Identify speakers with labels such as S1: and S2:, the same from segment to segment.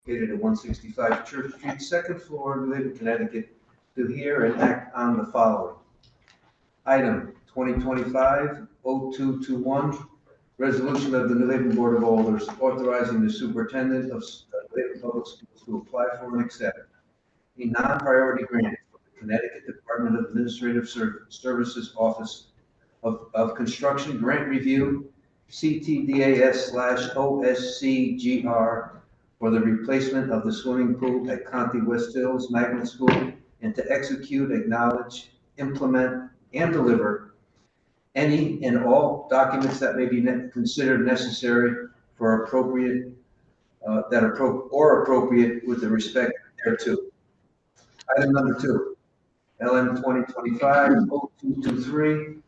S1: located at 165 Church Street, second floor, New Haven, Connecticut, to hear and act on the following. Item 2025-0221, resolution of the New Haven Board of Aldermen authorizing the superintendent of New Haven Public Schools to apply for and accept a non-priority grant from the Connecticut Department of Administrative Services Office of Construction Grant Review, CTDAS/OSCGR, for the replacement of the swimming pool at Conti West Hills Magnet School, and to execute, acknowledge, implement, and deliver any and all documents that may be considered necessary for appropriate, appropriate with the respect thereto. Item number 2, LM 2025-0223,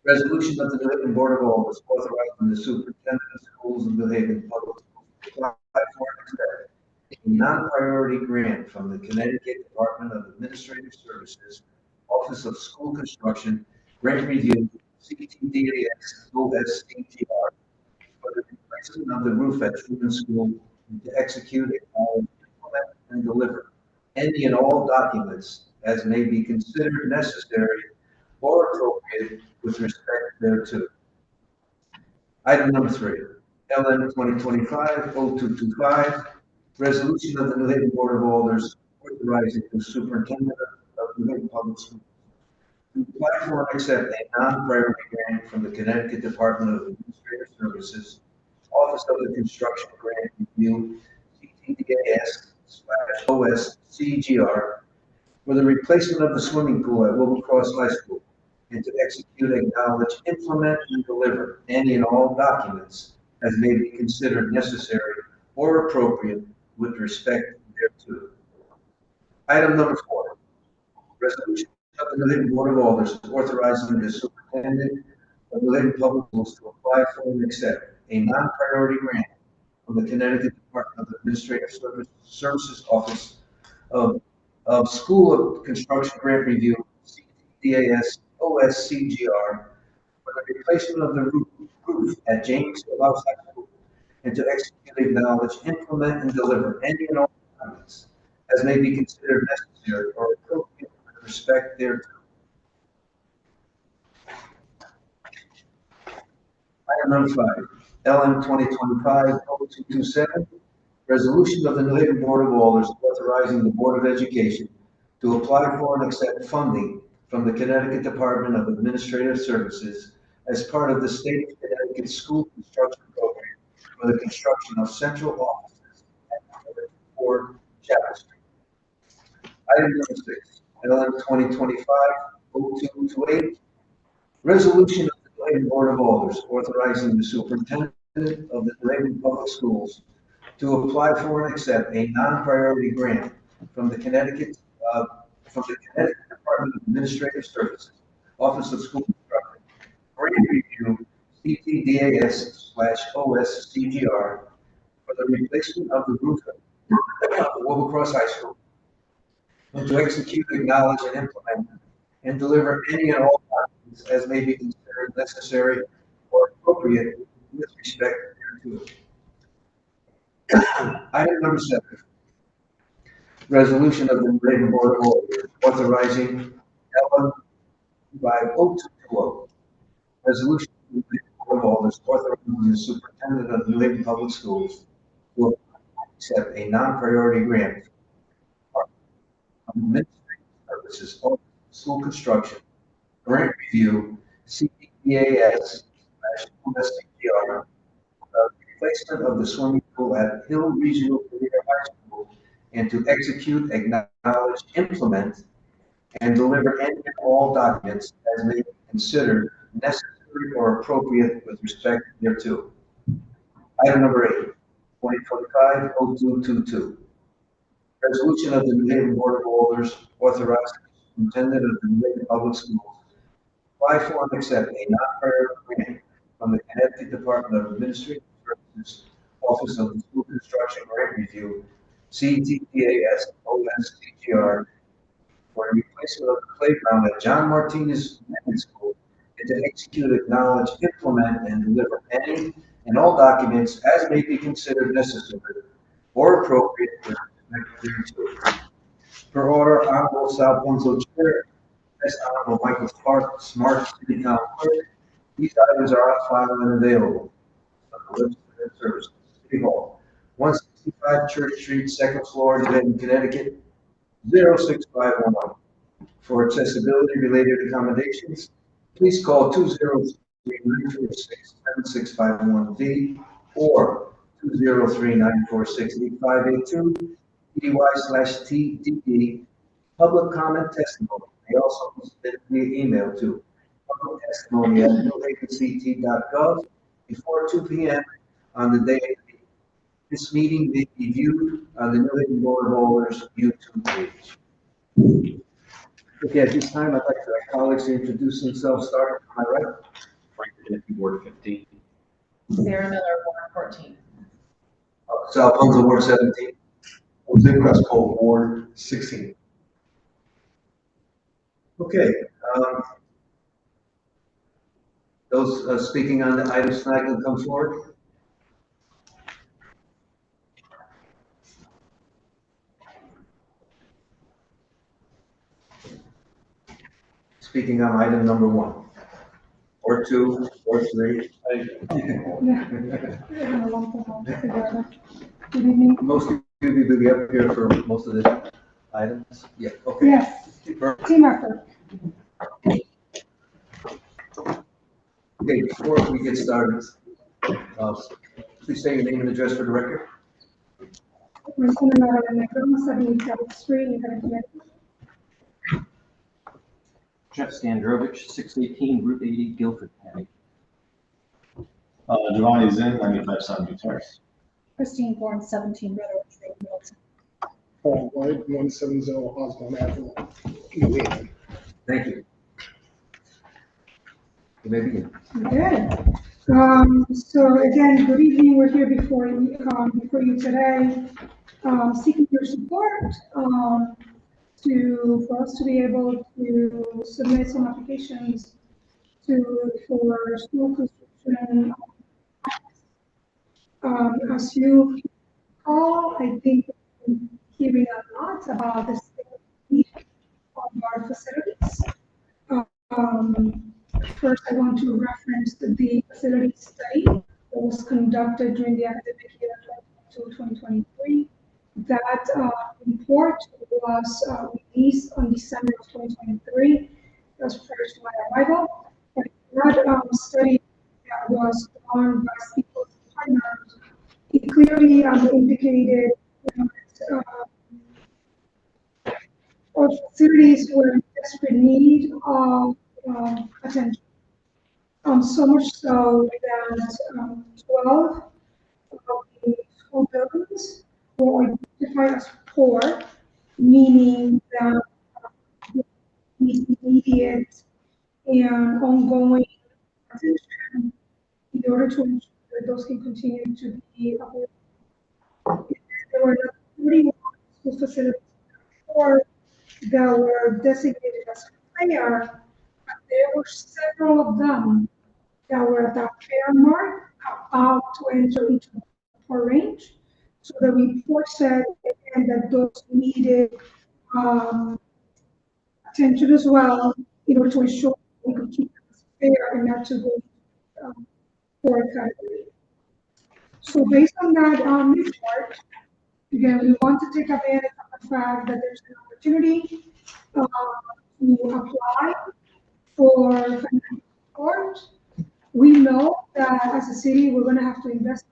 S1: resolution of the New Haven Board of Aldermen authorizing the superintendent of schools of New Haven Public Schools to apply for and accept a non-priority grant from the Connecticut Department of Administrative Services, Office of School Construction, Grant Review, CTDAS/OSCGR, for the replacement of the roof at Truman School, and to execute, acknowledge, implement, and deliver any and all documents as may be considered necessary or appropriate with respect thereto. Item number 3, LN 2025-0225, resolution of the New Haven Board of Aldermen authorizing the superintendent of New Haven Public Schools to apply for and accept a non-priority grant from the Connecticut Department of Administrative Services, Office of the Construction Grant Review, CTDAS/OSCGR, for the replacement of the swimming pool at Wilbercross High School, and to execute, acknowledge, implement, and deliver any and all documents as may be considered necessary or appropriate with respect thereto. Item number 4, resolution of the New Haven Board of Aldermen authorizing the superintendent of New Haven Public Schools to apply for and accept a non-priority grant from the Connecticut Department of Administrative Services Office of School of Construction Grant Review, CTDAS/OSCGR, for the replacement of the roof at James Hill House High School, and to execute, acknowledge, implement, and deliver any and all documents as may be considered necessary or appropriate with respect thereto. Item number 5, LM 2025-0227, resolution of the New Haven Board of Aldermen authorizing the Board of Education to apply for and accept funding from the Connecticut Department of Administrative Services as part of the State of Connecticut School Construction Program for the construction of central offices at 4 Chapel Street. Item number 6, LM 2025-0228, resolution of the New Haven Board of Aldermen authorizing the superintendent of the New Haven Public Schools to apply for and accept a non-priority grant from the Connecticut Department of Administrative Services, Office of School Construction, Grant Review, CTDAS/OSCGR, for the replacement of the roof at Wilbercross High School, and to execute, acknowledge, and implement, and deliver any and all documents as may be considered necessary or appropriate with respect thereto. Item number 7, resolution of the New Haven Board of Aldermen authorizing LM 2020, resolution of the New Haven Board of Aldermen authorizing the superintendent of New Haven Public Schools to accept a non-priority grant from Administrative Services, Office of School Construction, Grant Review, CTDAS/OSCGR, replacement of the swimming pool at Hill Regional Junior High School, and to execute, acknowledge, implement, and deliver any and all documents as may be considered necessary or appropriate with respect thereto. Item number 8, 2025-0222, resolution of the New Haven Board of Aldermen authorizing the superintendent of the New Haven Public Schools apply for and accept a non-priority grant from the Connecticut Department of Administrative Services, Office of School Construction Grant Review, CTDAS/OSCGR, for the replacement of the playground at John Martinez Magnet School, and to execute, acknowledge, implement, and deliver any and all documents as may be considered necessary or appropriate with respect thereto. Per order, Honorable South Bonsall Chair, as Honorable Michael Smart, City Council Clerk. These items are on file and available on the Legislative Services, City Hall, 165 Church Street, second floor, New Haven, Connecticut, 06511. For accessibility related accommodations, please call 203-946-7651V or 203-946-8582, EDY/TDD. Public comment testimony may also be submitted via email to public testimony@newhavenct.gov before 2 p.m. on the day of the meeting. This meeting may be viewed on the New Haven Board of Alder's YouTube page. Okay, at this time, I'd like for our colleagues to introduce themselves, starting from my right.
S2: Frank Kaminsky, Ward 15.
S3: Sarah Miller, Ward 14.
S1: South Bonsall, Ward 17.
S4: Jose Crespo, Ward 16.
S1: Okay, those speaking on the items tonight will come forward. Speaking on item number 1, or 2, or 3.
S5: Good evening.
S1: Most of you will be up here for most of the items. Yeah, okay.
S5: Yes, team effort.
S1: Okay, before we get started, please say your name and address for the record.
S5: Resident of 77th Street, New Haven, Connecticut.
S2: Jeff Standrovich, 618 Route 80, Guilford, Connecticut.
S4: Giovanni Zinn, 95 South New Terrace.
S5: Christine Bourne, 17 Red Oak Street, Middleton.
S6: Paul White, 170 Osborne Avenue, New Haven.
S1: Thank you. You may begin.
S5: Good. So again, good evening. We're here before you today, seeking your support for us to be able to submit some applications for school construction. As you recall, I think we've been hearing a lot about the state of our facilities. First, I want to reference the facility study that was conducted during the academic year 2022-2023. That report was released on December of 2023. That was prior to my arrival. And that study that was done by people's partners, it clearly indicated our facilities were in desperate need of attention. So much so that 12 of the school buildings were identified as poor, meaning that needs immediate and ongoing attention in order to ensure that those can continue to be available. There were 31 school facilities that were designated as fair, but there were several of them that were at that fair mark, about to enter into the poor range. So the report said and that those needed attention as well in order to ensure we could keep them fair and not to go poor category. So based on that report, again, we want to take advantage of the fact that there's an opportunity to apply for financial support. We know that as a city, we're going to have to invest.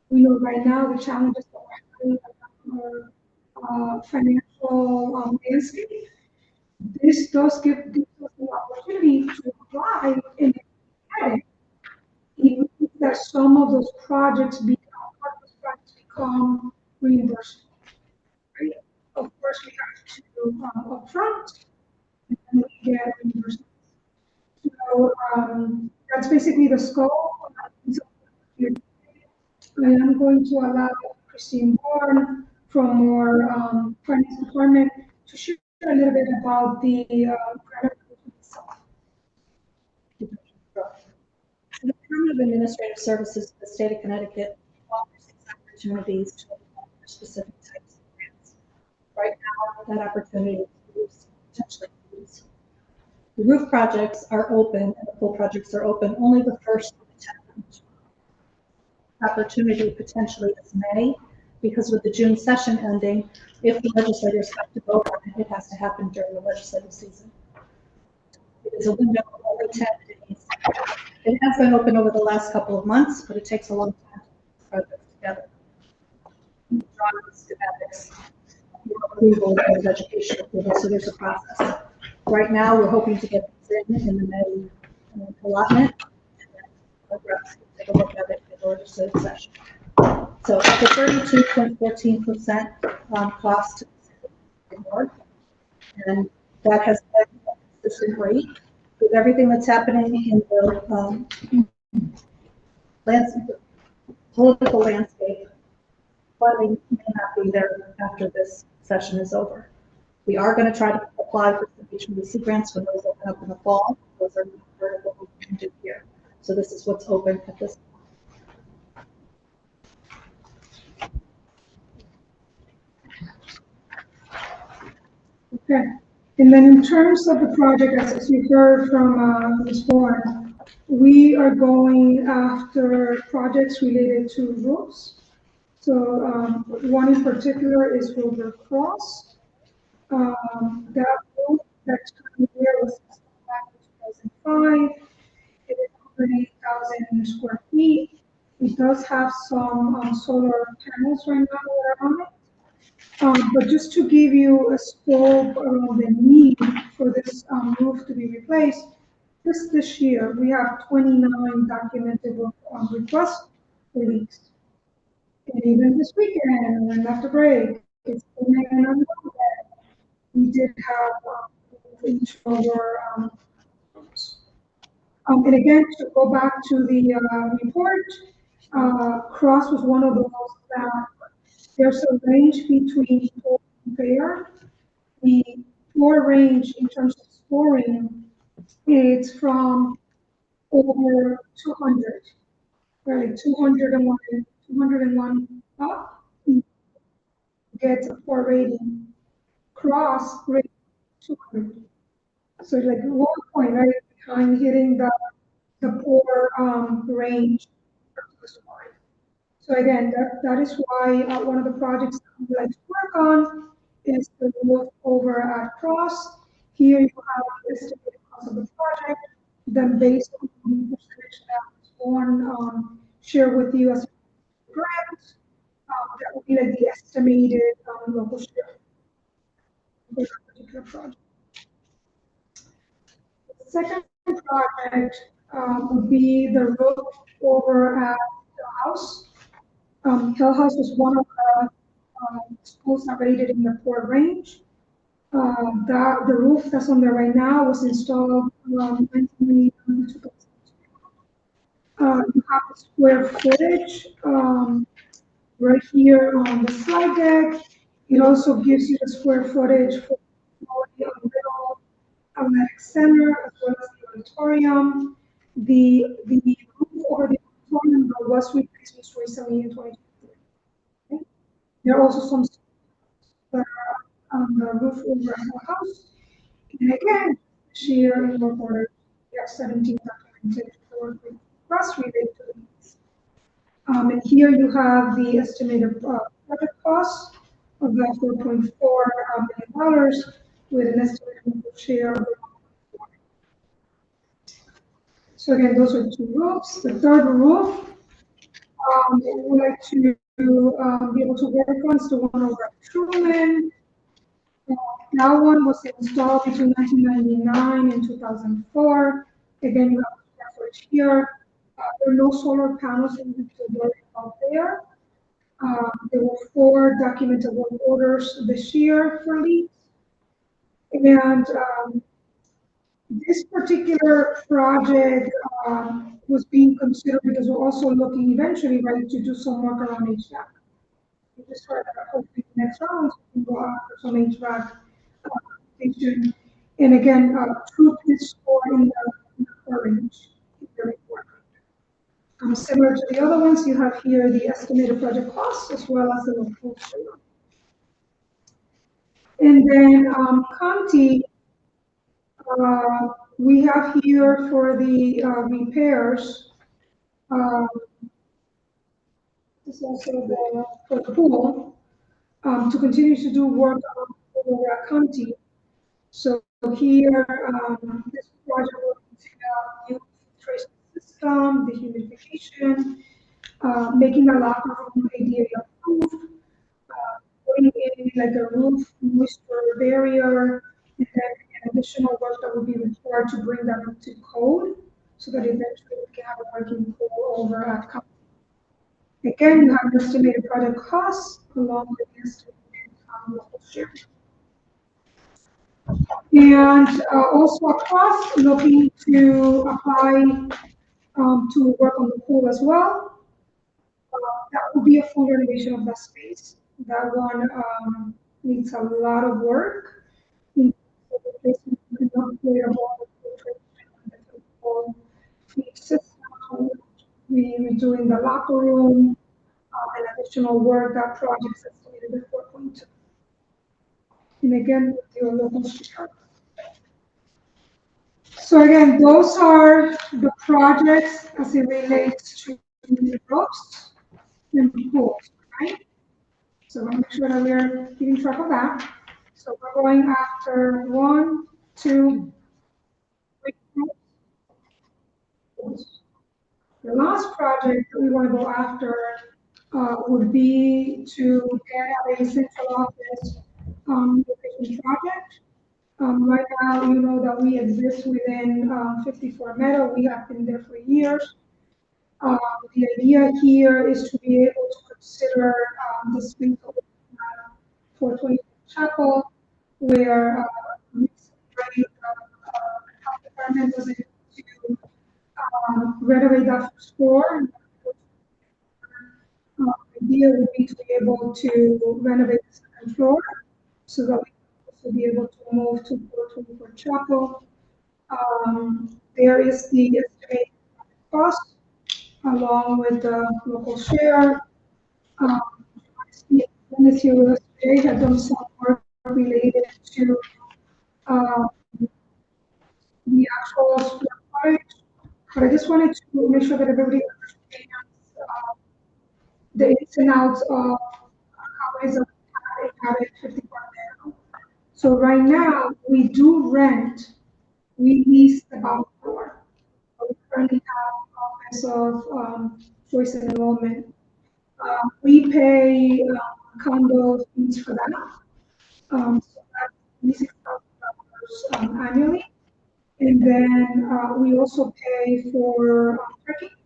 S5: We know right now the challenges that we're having our financial landscape. This does give us the opportunity to apply and get it, even if that some of those projects become reimbursable. Right? Of course, we have to upfront and then we get reimbursement. So that's basically the scope. I am going to allow Christine Bourne from our finance department to share a little bit about the grant itself.
S3: The Department of Administrative Services of the State of Connecticut offers exactly
S7: opportunities to apply for specific types of grants. Right now, that opportunity is potentially used. The roof projects are open and the pool projects are open only the first of the 10th. Opportunity potentially is May, because with the June session ending, if the legislators have to vote on it, it has to happen during the legislative season. It is a window of only 10 days. It has been open over the last couple of months, but it takes a long time to put projects together. Drawings, schematics, approval, and education approval, so there's a process. Right now, we're hoping to get this in the May allotment, and then take a look at it in the legislative session. So it's a 32.14% cost to the board, and that has been a consistent rate with everything that's happening in the political landscape. Funding may not be there after this session is over. We are going to try to apply for some HVAC grants when those open up in the fall. Those are not part of what we can do here. So this is what's open at this point.
S5: Okay, and then in terms of the project, as you heard from Ms. Bourne, we are going after projects related to roofs. So one in particular is Wilbur Cross. That roof that's currently there was back in 2005. It is 108,000 square feet. It does have some solar panels right now that are on it. But just to give you a scope around the need for this roof to be replaced, this year we have 29 documented requests released. And even this weekend, and after break, it's been an unknown that we did have each over rooms. And again, to go back to the report, Cross was one of those that there's a range between poor and fair. The poor range in terms of scoring, it's from over 200, right? 201 up gets a poor rating. Cross rate 200. So like 1 point right behind hitting the poor range. So again, that is why one of the projects that we like to work on is the roof over at Cross. Here you have the estimated cost of the project, then based on the percentage that one share with you as a grant, that would be like the estimated local share for that particular project. The second project would be the roof over at the house. Hill House was one of the schools that rated in the poor range. The roof that's on there right now was installed around 1999 to 2002. You have the square footage right here on the slide deck. It also gives you the square footage for the Little Athletic Center as well as the auditorium. The roof over the auditorium was replaced recently in 2023. Okay. There are also some that are on the roof over the house. And again, this year in work order, we have 17 documented for cross related to these. And here you have the estimated project cost of that $4.4 million with an estimated share of. So again, those are two roofs. The third roof, we would like to be able to work on is the one over at Truman. That one was installed between 1999 and 2004. Again, you have the reference here. There are no solar panels in the building out there. There were 4 documented work orders this year for leaks. And this particular project was being considered because we're also looking eventually, right, to do some work around HVAC. We just heard that hopefully the next round we can go after some HVAC application. And again, truth is scored in the range in the report. 7 similar to the other ones, you have here the estimated project costs as well as the local share. And then Conti, we have here for the repairs. This is also for the pool, to continue to do work on the pool at Conti. So here, this project will entail new filtration system, the humidification, making the locker room ADA approved, putting in like a roof moisture barrier, and then additional work that will be required to bring that up to code, so that eventually we can have a working pool over at Conti. Again, you have estimated project costs along with the estimated local share. And also across, looking to apply to work on the pool as well. That will be a full renovation of that space. That one needs a lot of work. In replacement and upgrade of all the filtration and the pool feed system, redoing the locker room, and additional work. That project is estimated at 4.2. And again, with your local share. So again, those are the projects as it relates to the roofs and pools, right? So we'll make sure that we're keeping track of that. So we're going after 1, 2, 3 pools. The last project that we want to go after would be to get a central office location project. Right now, you know that we exist within 54 Meadow. We have been there for years. The idea here is to be able to consider the space of 420 Chapel, where recently the health department was able to renovate that first floor. The idea would be to be able to renovate the second floor so that we can also be able to move to 424 Chapel. There is the estimated cost along with the local share. This year, they had done some work related to the actual square footage, but I just wanted to make sure that everybody understands the ins and outs of how is a habit 54 now. So right now, we do rent, we lease the bottom floor. We currently have office of choice and enrollment. We pay condo fees for that. So that's $26,000 annually. And then we also pay for parking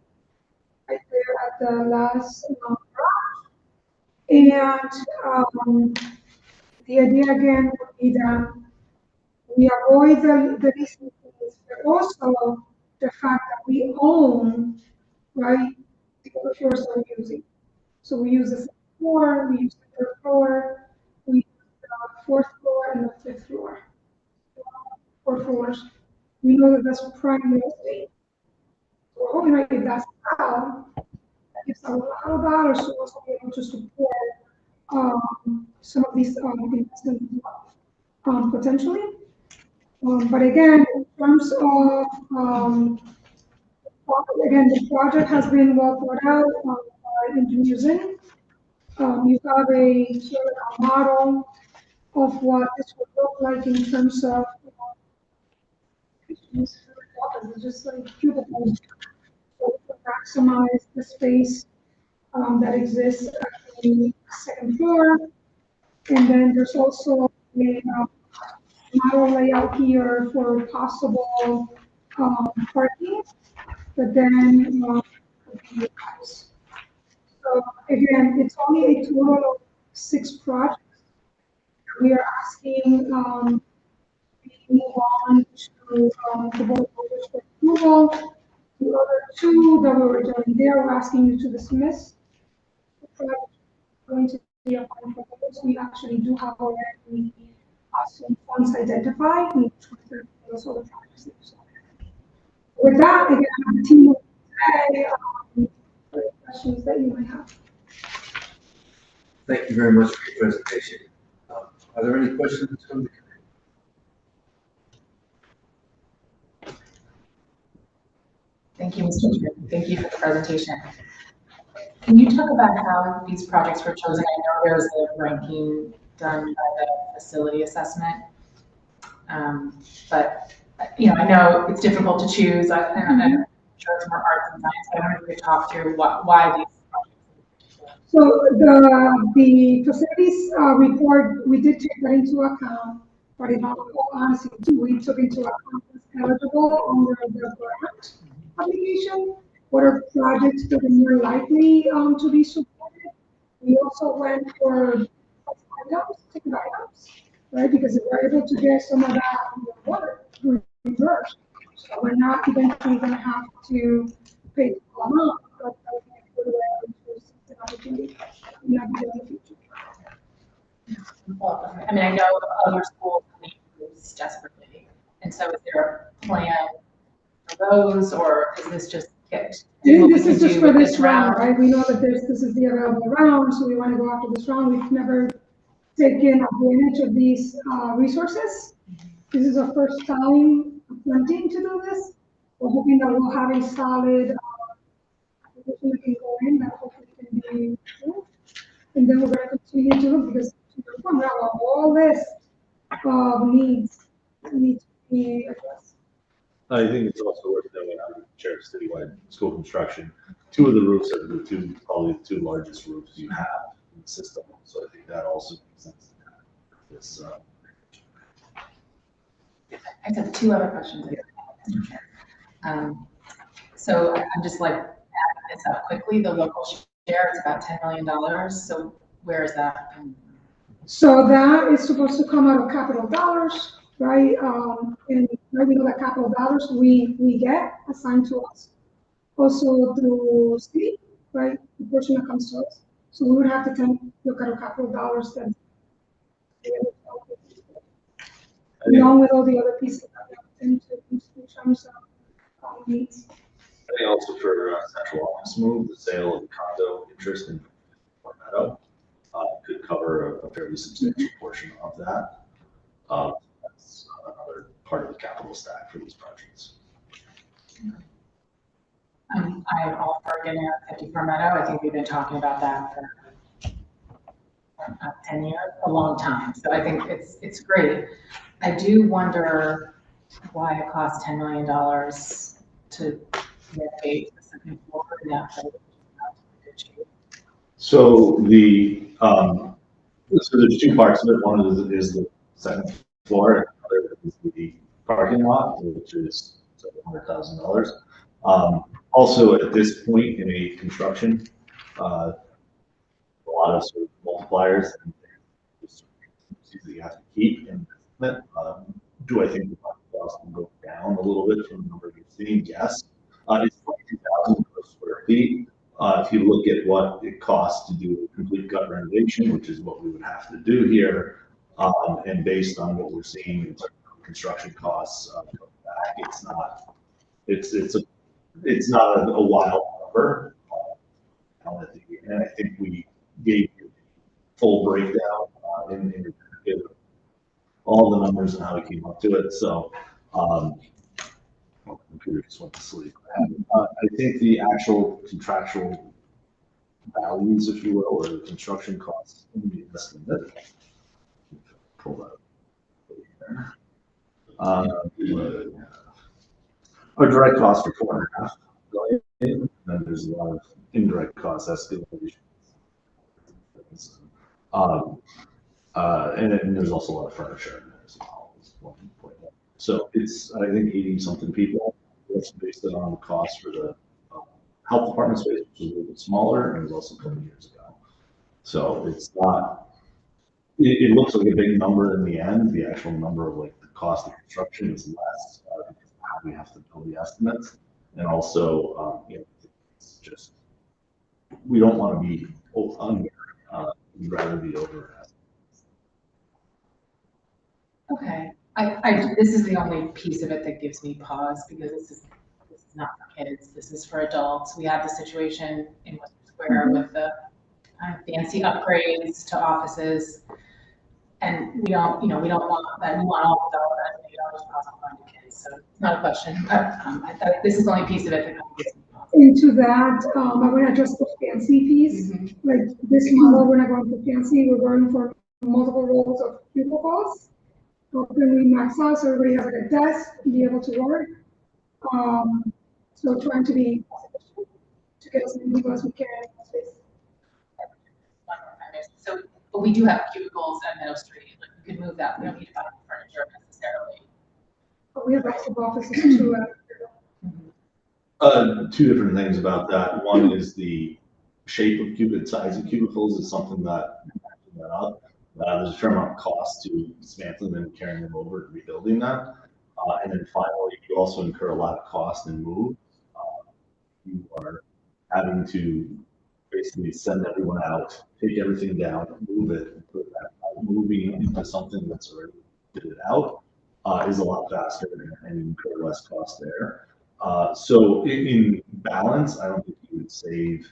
S5: right there at the last garage. And the idea again would be that we avoid the leasing fees, but also the fact that we own, right, the other floors that we're using. So we use the second floor, we use the third floor, we use the fourth floor and the fifth floor. 4 floors. We know that that's prime real estate. So we're hoping right if that's how, that gives a lot of dollars to also be able to support some of these investments as well, potentially. But again, in terms of again, the project has been well thought out by engineers in. You have a model of what this would look like in terms of it's just like cubicles. So to maximize the space that exists at the second floor. And then there's also a model layout here for possible parking, but then so again, it's only a total of 6 projects. We are asking move on to the board for approval. The other 2 that we were doing there, we're asking you to dismiss. The project going to be a fund for those. We actually do have already some funds identified. We those other projects. With that, again, I have a team today. questions that you might have.
S1: Thank you very much for your presentation. Are there any questions from the committee?
S3: Thank you, Mr. Chair. Thank you for the presentation. Can you talk about how these projects were chosen? I know there was a ranking done by the facility assessment. But, I know it's difficult to choose. I'm sure it's more arts and science. I wonder if you could talk through why these projects.
S5: So the facilities report, we did take that into account, but in all honesty, we took into account what's eligible under the grant application, what are projects that are more likely to be supported. We also went for items, ticket items, right? Because if we're able to get some of that water reversed, so we're not eventually going to have to pay the full amount, but an opportunity in the future.
S3: Well, I mean, I know other schools need this desperately, and so is there a plan for those, or is this just get?
S5: This is just for this round, right? We know that this is the available round, so we want to go after this round. We've never taken advantage of these resources. This is our first time attempting to do this. We're hoping that we'll have a solid application that can go in that hopefully can be approved. And then we're going to continue to look because we have a whole list of needs that need to be addressed.
S8: I think it's also worth noting, I'm chair of citywide school construction. Two of the roofs are probably the two largest roofs you have in the system. So I think that also makes sense. This,
S3: I have two other questions. Mr. Chair. So I'm just like adding this up quickly. The local share is about $10 million. So where is that coming from?
S5: So that is supposed to come out of capital dollars, right? And we know that capital dollars we get assigned to us. Also through city, right? The portion that comes to us. So we would have to look at our capital dollars that along with all the other pieces that we have in terms of needs.
S8: I think also for central office move, the sale of the condo interest in Meadow could cover a fairly substantial portion of that. That's another part of the capital stack for these projects.
S3: I'm all for getting a 54 Meadow. I think we've been talking about that for 10 years, a long time. So I think it's great. I do wonder why it costs $10 million to renovate the second floor in that place.
S8: So so there's two parts of it. One is the second floor, and the other is the parking lot, which is $700,000. Also, at this point in a construction, a lot of sort of multipliers and things that you have to keep in that. Do I think the cost will go down a little bit from the number you're seeing? Yes. It's 22,000 per square feet. If you look at what it costs to do a complete gut renovation, which is what we would have to do here, and based on what we're seeing in terms of construction costs, it's not a wild number. And I think we gave you full breakdown in all the numbers and how we came up to it. So, the computer just went to sleep. I think the actual contractual values, if you will, or the construction costs in the estimate. Pull that up here. Our direct costs are $4.5 million, and then there's a lot of indirect costs escalations. And there's also a lot of furniture in there as well. So it's, I think, 80-something people. That's based on the cost for the health department space, which is a little bit smaller, and it was also a couple years ago. So it's not, it looks like a big number in the end. The actual number of like the cost of construction is less because of how we have to build the estimates. And also, it's just, we don't want to be under, we'd rather be over.
S3: Okay. This is the only piece of it that gives me pause because this is not for kids. This is for adults. We have the situation in Western where with the fancy upgrades to offices. And we don't want that. We want all of that. We don't just possible fund to kids. So it's not a question. This is the only piece of it that kind of gets me.
S5: Into that, I want to address the fancy piece. Like this model, we're not going for fancy, we're going for multiple rows of cubicles. How can we max out so everybody has like a desk and be able to work? So trying to be efficient to get as many people as we can in that space.
S3: So, but we do have cubicles at Meadow Street. Like we could move that. We don't need to buy furniture necessarily.
S5: But we have lots of offices too.
S8: Two different things about that. One is the shape of cubicle, size of cubicles is something that up. There's a fair amount of cost to dismantling them, carrying them over, and rebuilding that. And then finally, you also incur a lot of cost and move. You are having to basically send everyone out, take everything down, move it, and put it back out. Moving into something that's already fitted out is a lot faster and incur less cost there. So in balance, I don't think you would save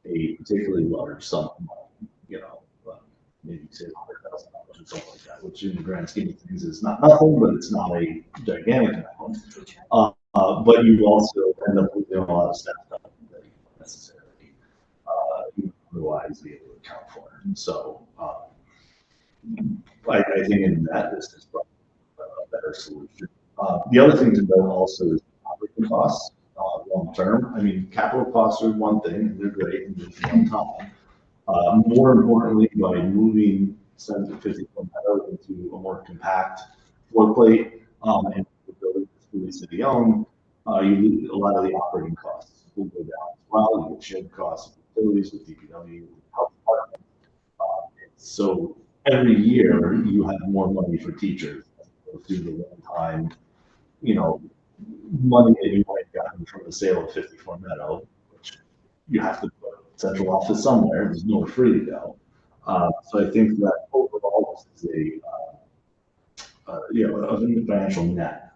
S8: a particularly large sum of money, maybe save $100,000 or something like that, which in the grand scheme of things is not nothing, but it's not a gigantic amount. But you also end up with a lot of staff that you don't necessarily you otherwise be able to account for. So I think in that, this is probably a better solution. The other thing to note also is operating costs long term. I mean, capital costs are one thing, and they're great, and they're one time. More importantly, by moving 754 Meadow into a more compact floor plate and the building that's really city owned, you lose a lot of the operating costs will go down as well. You get shared costs of utilities with DPW, with the health department. So every year you have more money for teachers through the one time, money that you might have gotten from the sale of 54 Meadow, which you have to put central office somewhere. There's nowhere free to go. So I think that overall this is a financial net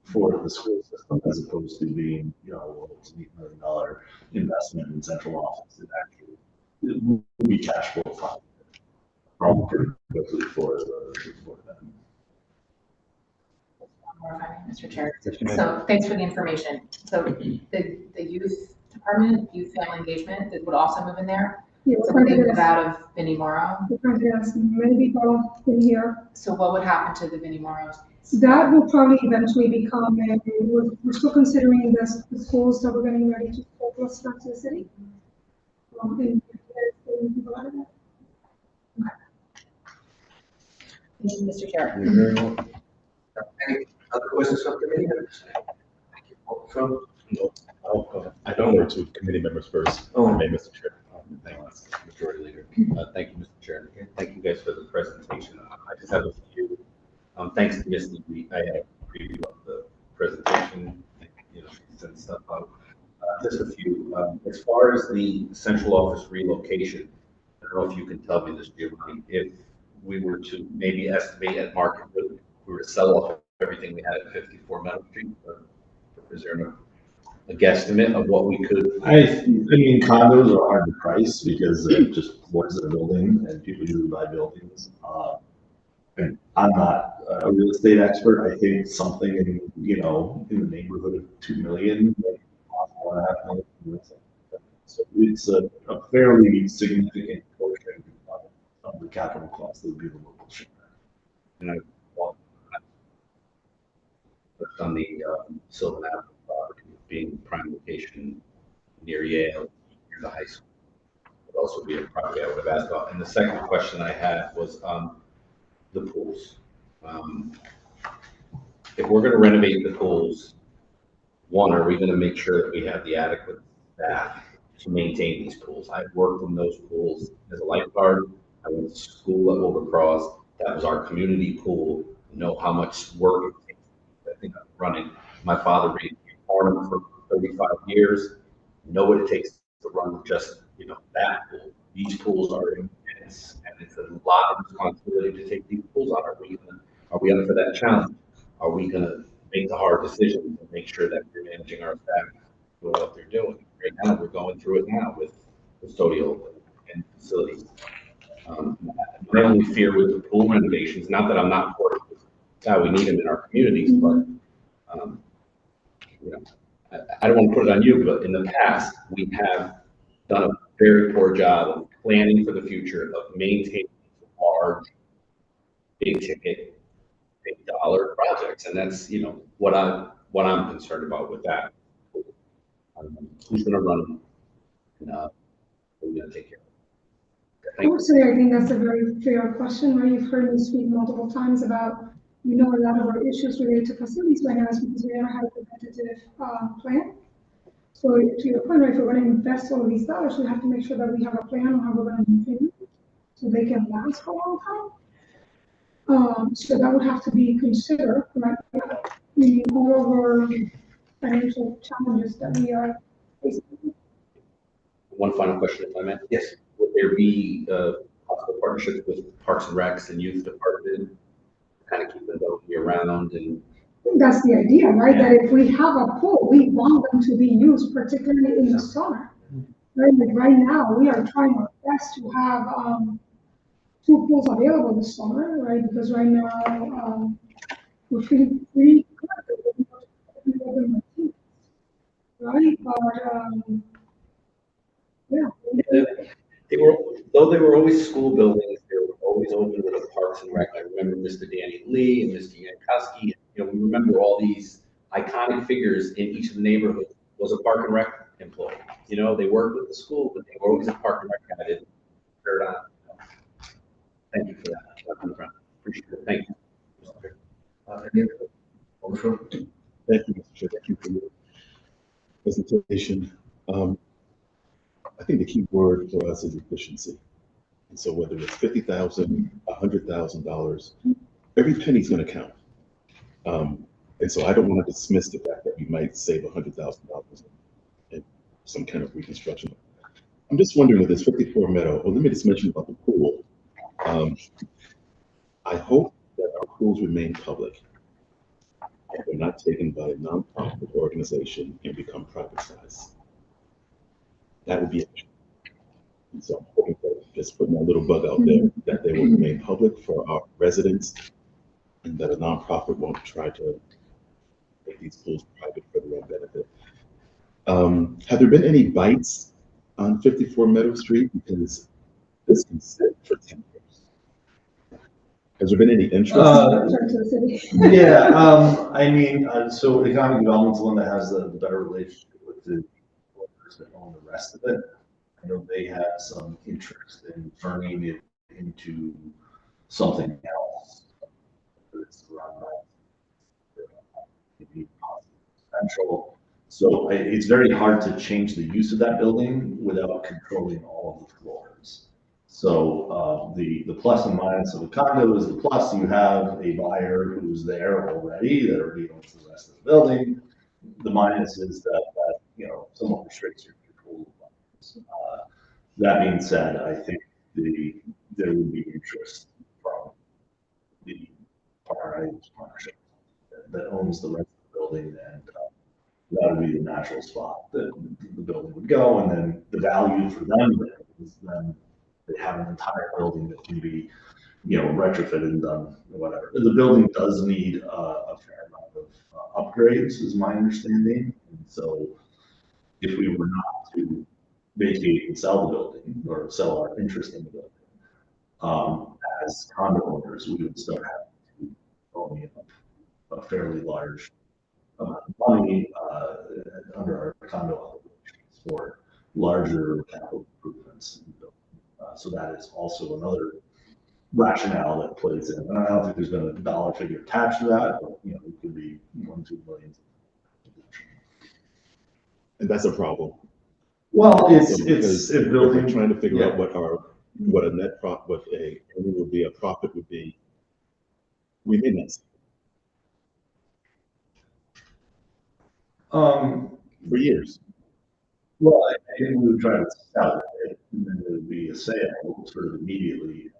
S8: for the school system as opposed to being, it's an $8 million investment in central office. It will be cash flow positive, probably pretty quickly for them.
S3: Mr. Chair. So thanks for the information. So the youth department, youth family engagement, that would also move in there.
S5: Yeah,
S3: So would they move out of Vinnie Morrow?
S5: We're trying to get many people in here.
S3: So what would happen to the Vinnie Morrows?
S5: That will probably eventually become we're still considering the schools that we're getting ready to take us back to the city. And people out of that.
S3: Thank you, Mr. Chair.
S1: Any other questions from committee members? Thank you. From?
S9: I don't know to committee members first.
S1: Oh.
S9: May, Mr. Chair. Thank you, Majority Leader. Thank you, Mr. Chair. Thank you guys for the presentation. I just have a few. Thanks to Misty, I had a preview of the presentation. She sent stuff out. Just a few. As far as the central office relocation, I don't know if you can tell me this, Giovanni. If we were to maybe estimate at market, if we were to sell off everything we had at 54 Meadow Street, is there a guesstimate of what we could?
S8: I mean, condos are hard to price because they're just floors of a building, and people usually buy buildings. And I'm not a real estate expert. I think something in the neighborhood of 2 million, maybe 1.5 million. So it's a fairly significant portion of the capital cost that would be the local share.
S9: And on the Sylvan Avenue property being prime location near Yale, near the high school, would also be a property I would have asked about. And the second question I had was the pools. If we're going to renovate the pools, one, are we going to make sure that we have the adequate staff to maintain these pools? I've worked in those pools as a lifeguard. I went to school at Overcross. That was our community pool. I know how much work it takes. I think I'm running. My father ran Farnham for 35 years. Know what it takes to run just that pool. These pools are intense, and it's a lot of responsibility to take these pools on. Are we up for that challenge? Are we going to make the hard decisions and make sure that we're managing our staff doing what they're doing? Right now, we're going through it now with custodial and facilities. My only fear with the pool renovations, not that I'm not for it, God, we need them in our communities, but, you know, I don't want to put it on you, but in the past, we have done a very poor job of planning for the future, of maintaining large, big ticket, big dollar projects, and that's, you know, what I'm concerned about with that. Who's gonna run them? And, who's gonna take care of it?
S5: I would say I think that's a very fair question, right? You've heard me speak multiple times about, you know, a lot of our issues related to facilities right now is because we never had a preventative plan. So to your point, right, if we're going to invest all of these dollars, we have to make sure that we have a plan on how we're going to maintain it so they can last for a long time. So that would have to be considered, right? Meaning all of our financial challenges that we are facing.
S9: One final question, if I may.
S1: Yes.
S9: Would there be possible partnerships with Parks and Recs and Youth Department, kind of keep them year round and?
S5: I think that's the idea, right?
S9: Yeah.
S5: That if we have a pool, we want them to be used, particularly in the summer. Right, like right now, we are trying our best to have 2 pools available this summer, right? Because right now, we're feeling pretty good, right? But, yeah.
S9: They were, though they were always school buildings, they were always open with a Parks and Rec. I remember Mr. Danny Lee and Mr. Yankowski. You know, we remember all these iconic figures in each of the neighborhoods was a Park and Rec employee. You know, they worked with the school, but they were always a Park and Rec guy. They didn't turn it on. Thank you for that. Appreciate it. Thank you.
S1: Any other? Overflow?
S10: Thank you, Mr. Chair. Thank you for your presentation. I think the key word for us is efficiency. And so whether it's $50,000, $100,000, every penny's going to count. And so I don't want to dismiss the fact that we might save $100,000 in some kind of reconstruction. I'm just wondering with this 54 Meadow, let me just mention about the pool. I hope that our pools remain public. And they're not taken by a nonprofit organization and become privatized. That would be it. And so I'm hoping that just putting that little bug out there, that they will remain public for our residents and that a nonprofit won't try to make these pools private for their own benefit. Have there been any bites on 54 Meadow Street? Because this can sit for 10 years. Has there been any interest?
S8: Yeah, I mean, so economic development's the one that has the better relationship with the owners that own the rest of it. I know they have some interest in turning it into something else. It's around maybe potential. So it's very hard to change the use of that building without controlling all of the floors. So the plus and minus of a condo is the plus. You have a buyer who's there already that already owns the rest of the building. The minus is that you know, somewhat restricts your control. That being said, I think there would be interest from the partnership that owns the rest of the building, and that would be the natural spot that the building would go. And then the value for them is then they have an entire building that can be, you know, retrofitted and done whatever. The building does need a fair amount of upgrades, is my understanding. And so if we were not to vacate and sell the building or sell our interest in the building, as condo owners, we would still have to own a fairly large amount of money under our condo obligations for larger capital improvements. So that is also another rationale that plays in. And I don't think there's been a dollar figure attached to that, but you know, it could be 1-2 million.
S10: And that's a problem.
S8: Well, it's
S10: if
S8: building.
S10: we're trying to figure out what a net profit, what a earning would be, a profit would be. We may not see. For years.
S8: Well, I think we would try to sell it, and then it would be a sale sort of immediately.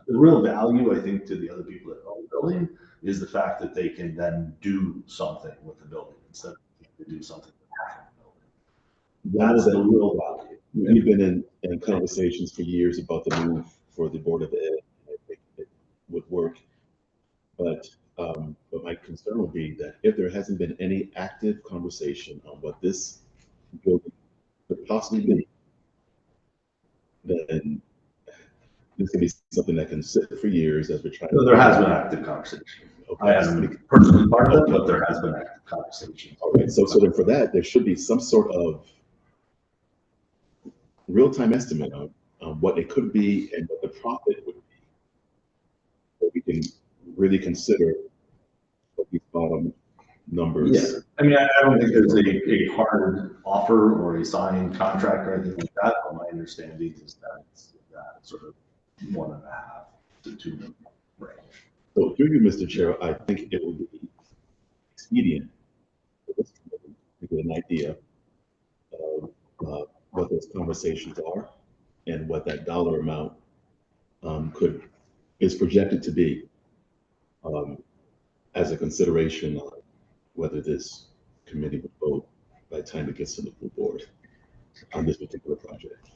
S8: The real value, I think, to the other people that own the building is the fact that they can then do something with the building instead of do something with half the building. That's the real value.
S10: We've been in conversations for years about the move for the Board of Ed. I think it would work. But my concern would be that if there hasn't been any active conversation on what this building could possibly be, then this could be something that can sit for years as we're trying.
S8: So there has been active conversation.
S10: Okay.
S8: I am personally part of it, but there has been active conversation.
S10: All right, so then for that, there should be some sort of real-time estimate of what it could be and what the profit would be. So we can really consider what these bottom numbers.
S8: Yeah, I mean, I don't think there's a hard offer or a signed contract or anything like that, but my understanding is that it's that sort of 1.5 to 2 million range.
S10: So through you, Mr. Chair, I think it would be expedient for this committee to get an idea of what those conversations are and what that dollar amount is projected to be as a consideration on whether this committee would vote by the time it gets to the full board on this particular project.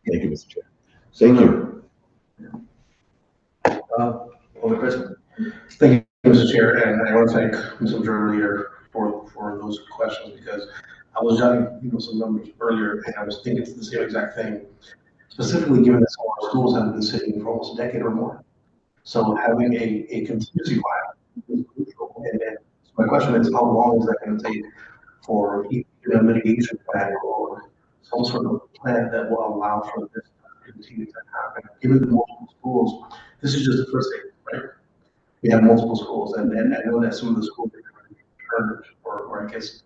S10: Thank you, Mr. Chair. Thank you.
S1: Over President.
S6: Thank you, Mr. Chair, and I want to thank Mr. earlier for those questions, because I was jotting some numbers earlier, and I was thinking the same exact thing, specifically given that some of our schools have been sitting for almost a decade or more. So having a contingency plan is crucial. And then my question is, how long is that going to take for either a mitigation plan or some sort of plan that will allow for this to continue to happen? Given the multiple schools, this is just the first thing, right? We have multiple schools, and I know that some of the schools are going to be returned, or I guess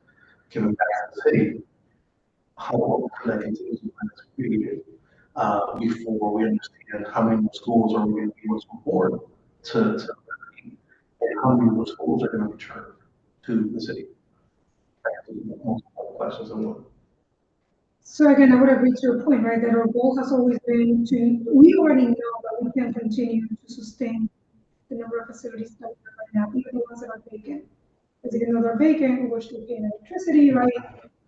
S6: given back to the city. How long can that contingency plan is created before we understand how many more schools are going to be able to afford to and how many more schools are going to return to the city? Multiple questions in one.
S5: So again, I would agree to your point, right, that our goal has always been to, we already know that we can continue to sustain the number of facilities that we have right now, even the ones that are vacant. Because even though they're vacant, we're still paying electricity, right,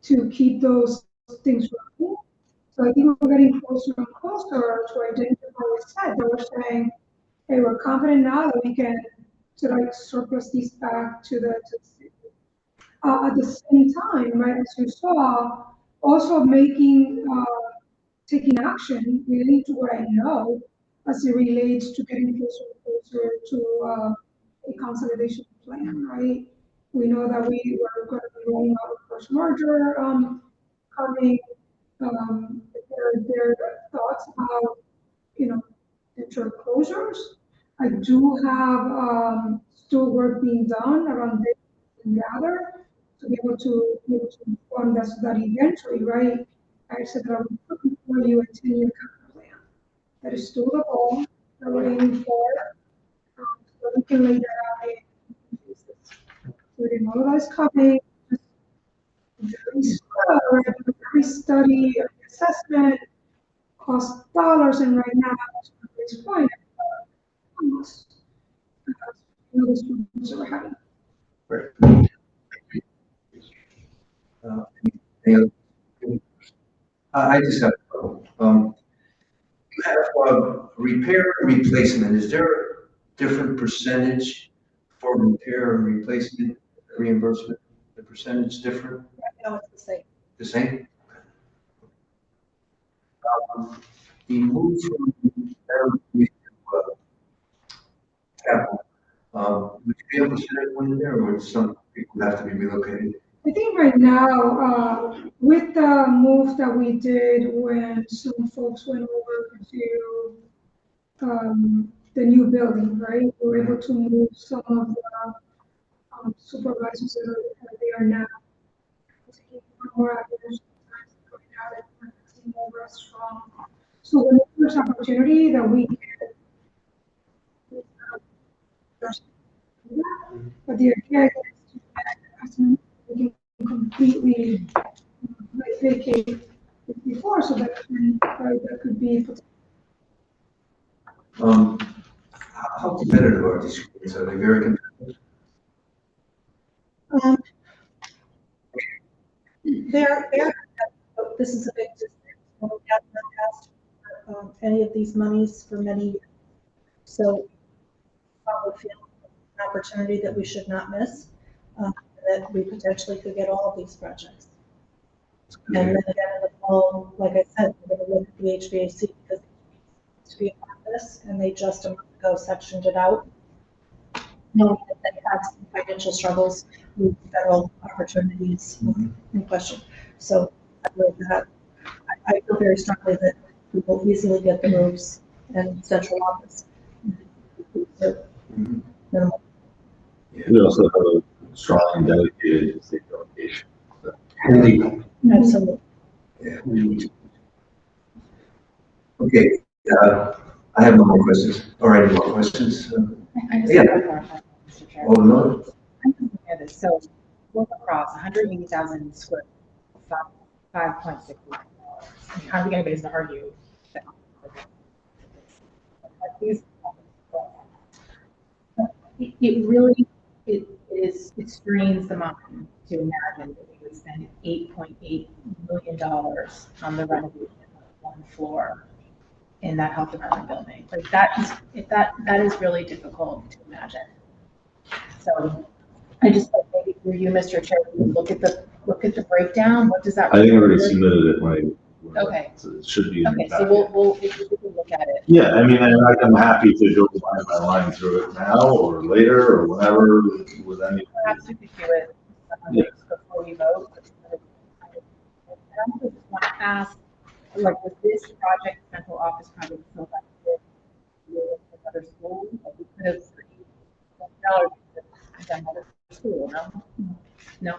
S5: to keep those things running. So I think we're getting closer and closer to identify what we said, that we're saying, hey, we're confident now that we can sort of surplus these back to the city. At the same time, right, as you saw, also taking action relating to what I know as it relates to getting closer and closer to a consolidation plan, right? We know that we were going to be rolling out a first merger coming. There are thoughts about, future closures. I do have still work being done around this and gather to be able to inform that eventually, right? I said that I would put before you a 10-year capital plan. That is still the goal that we're aiming for. So we can lay that out in pieces. So we know that's coming. Every study, every assessment costs dollars, and right now, to this point, almost the students are having.
S1: Right. Any other- I just have, you have repair and replacement. Is there a different percentage for repair and replacement reimbursement? The percentage different?
S7: No, it's the same.
S1: The same? The move from capital, would you be able to share one in there, or would some people have to be relocated?
S5: I think right now, with the move that we did when some folks went over to the new building, right? We were able to move some of the supervisors that are there now. Taking more acquisition times going out and seeing over as strong. So when there's opportunity that we can, but the idea is to have we can completely vacate before, so that that could be.
S1: How competitive are these schools? Are they very competitive?
S7: They're, this is a big district. and we have not asked for any of these monies for many years. So I would feel an opportunity that we should not miss, that we potentially could get all of these projects. And then again, in the fall, like I said, we're going to look at the HVAC because it used to be a part of this, and they just a month ago sectioned it out, knowing that they had some financial struggles with federal opportunities in question. So I believe that I feel very strongly that we will easily get the roofs and central office. Minimal.
S8: We also have a strong and dedicated state delegation. So.
S1: Indeed.
S7: Absolutely.
S1: Yeah. Okay, I have no more questions, or any more questions?
S3: I just
S1: Yeah.
S3: have one more question, Mr. Chair.
S1: Oh, no,
S3: I'm just looking at this. So look across 180,000 square, 5.6 million dollars. I mean, I don't think anybody's gonna argue that. But these, it really, it strains the mind to imagine that we would spend $8.8 million on the renovation of one floor in that health department building. Like that is really difficult to imagine. So I just thought maybe for you, Mr. Chair, look at the breakdown. What does that?
S8: I think I already submitted it when
S3: Okay.
S8: So it should be in the
S3: Okay, so
S8: packet.
S3: we'll if we can look at it.
S8: Yeah, I mean, I'm happy to go line by line through it now or later or whenever with any.
S3: Perhaps we could do it
S8: Yeah.
S3: before we vote. And I also just want to ask, like, with this project, central office project, so that with another school, like we could have $3 done another school, no? No,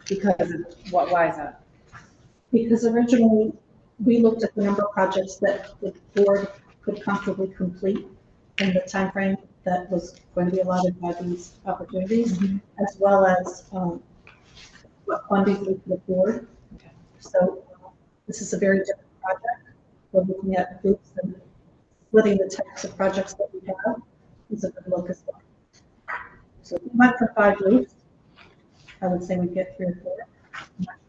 S3: because of what? Why is that?
S7: Because originally, we looked at the number of projects that the board could comfortably complete in the timeframe that was going to be allotted by these opportunities, as well as what funding we could afford.
S3: Okay.
S7: So this is a very different project. We're looking at groups and splitting the types of projects that we have is a good look as well. So if we went for 5 groups, I would say we'd get 3 or 4.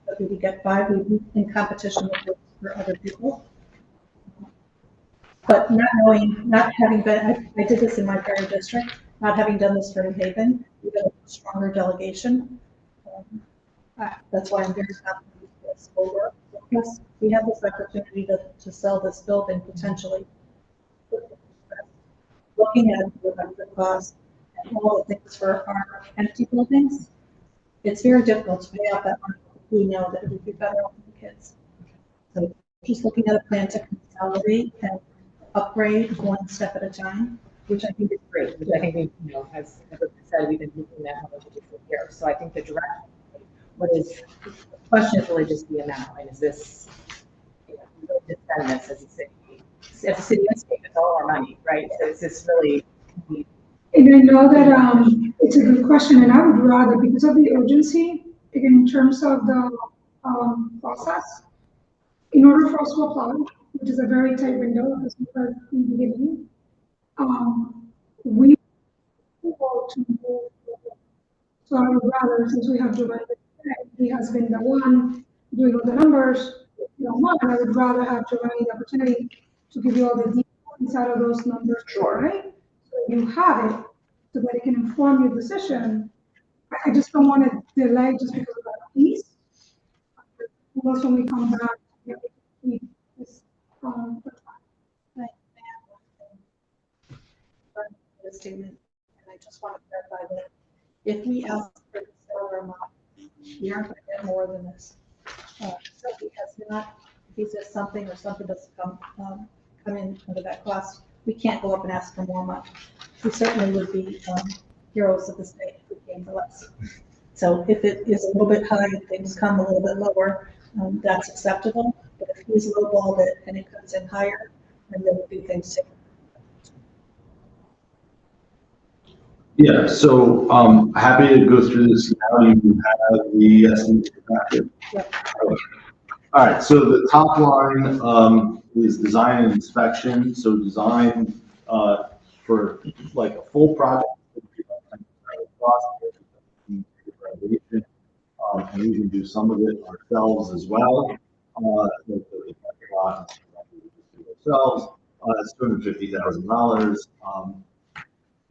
S7: But we would get 5, we'd be in competition with groups for other people. But not knowing, not having been, I did this in my prior district, not having done this for New Haven, we got a stronger delegation. That's why I'm very confident with this will work. Because we have this opportunity to sell this building potentially. Looking at the cost and all the things for our empty buildings, it's very difficult to pay out that money. We know that it would be better off for the kids. So just looking at a plan to consolidate and upgrade one step at a time.
S3: Which I think is great, which I think we, as everyone said, we've been using that technology for years. So I think the direction, the question is really just the amount, and is this, we really just spend this as a city and state, it's all our money, right? So is this really?
S5: And I know that it's a good question, and I would rather, because of the urgency, again, in terms of the process, in order for us to apply, which is a very tight window, as we heard in the beginning, we want to move forward. So I would rather, since we have Giovanni, he has been the one doing all the numbers, I would rather have Giovanni the opportunity to give you all the details inside of those numbers. Sure. Right? So you have it, so that it can inform your decision. I just don't want to delay just because of that piece. Unless when we come back, we this,
S7: The statement, and I just want to clarify that if we ask for the seller amount, we aren't going to get more than this. So he has not, if he says something or something doesn't come in under that cost, we can't go up and ask for more money. We certainly would be heroes of the state if we came for less. So if it is a little bit high and things come a little bit lower, that's acceptable. But if he's lowballed it and it comes in higher, then there will be things different.
S8: Yeah, so happy to go through this now. You have the estimate packet.
S7: Yep.
S8: All right, so the top line is design and inspection. So design for like a full project. And we can do some of it ourselves as well. The lot ourselves. It's $250,000.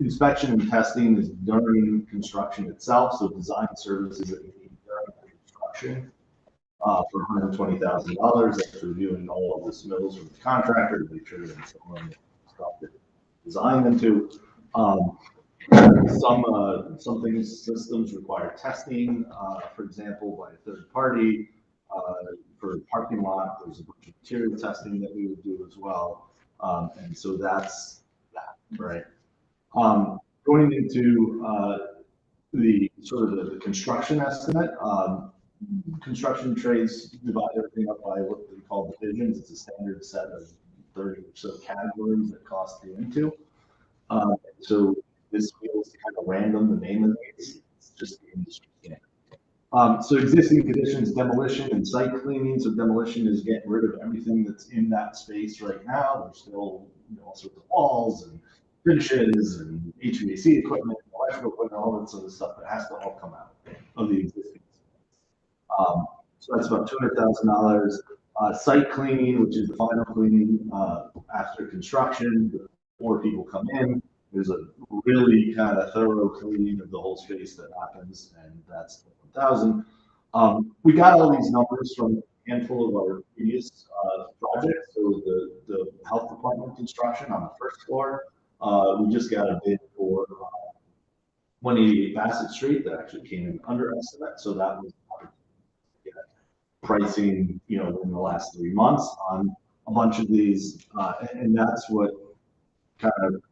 S8: Inspection and testing is during construction itself, so design services that we need during construction for $120,000. That's reviewing all of the submittals from the contractor to make sure that it's on the stuff that designed them to. Some things, systems require testing, for example, by a third party. For a parking lot, there's a bunch of material testing that we would do as well. And so that's that, right? Going into the sort of the construction estimate, construction trades divide everything up by what they call divisions. It's a standard set of 30 or so categories that costs go into. So this feels kind of random, the name of it, it's just the industry standard. So existing conditions, demolition and site cleaning. So demolition is getting rid of everything that's in that space right now. There's still all sorts of walls and finishes and HVAC equipment, electrical equipment, all that sort of stuff that has to all come out of the existing space. So that's about $200,000. Site cleaning, which is the final cleaning after construction, before people come in. There's a really kind of thorough cleaning of the whole space that happens, and that's 1,000. We got all these numbers from a handful of our previous projects. So the health department construction on the first floor, we just got a bid for 188 Bassett Street that actually came in under estimate. So that was pricing, in the last 3 months on a bunch of these, and that's what kind of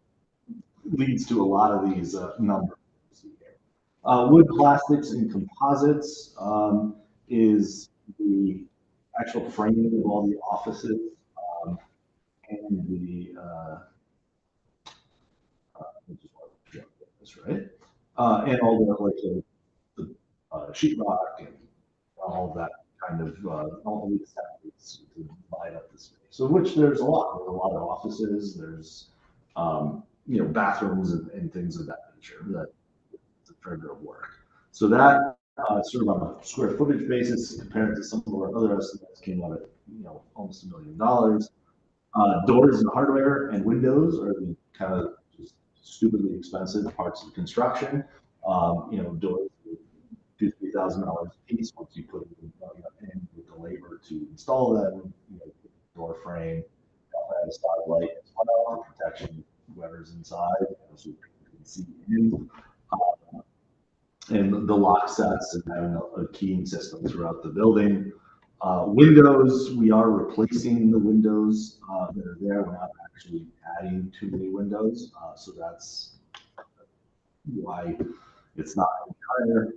S8: leads to a lot of these numbers. Wood, plastics, and composites is the actual framing of all the offices and the right, and all the sheetrock and all that kind of all the assemblies to divide up the space. So which there's a lot. There's a lot of offices. There's bathrooms and things of that nature. That it's a fair bit of work. So that sort of on a square footage basis compared to some of our other estimates came out at almost $1 million. Doors and hardware and windows are the kind of just stupidly expensive parts of construction. Doors $2,000-3,000 a piece once you put it in with the labor to install them. Door frame, a side light as well for protection whoever's inside, so people can see in. And the lock sets and having a keying system throughout the building. Windows, we are replacing the windows that are there. We're not actually adding too many windows, so that's why it's not any higher.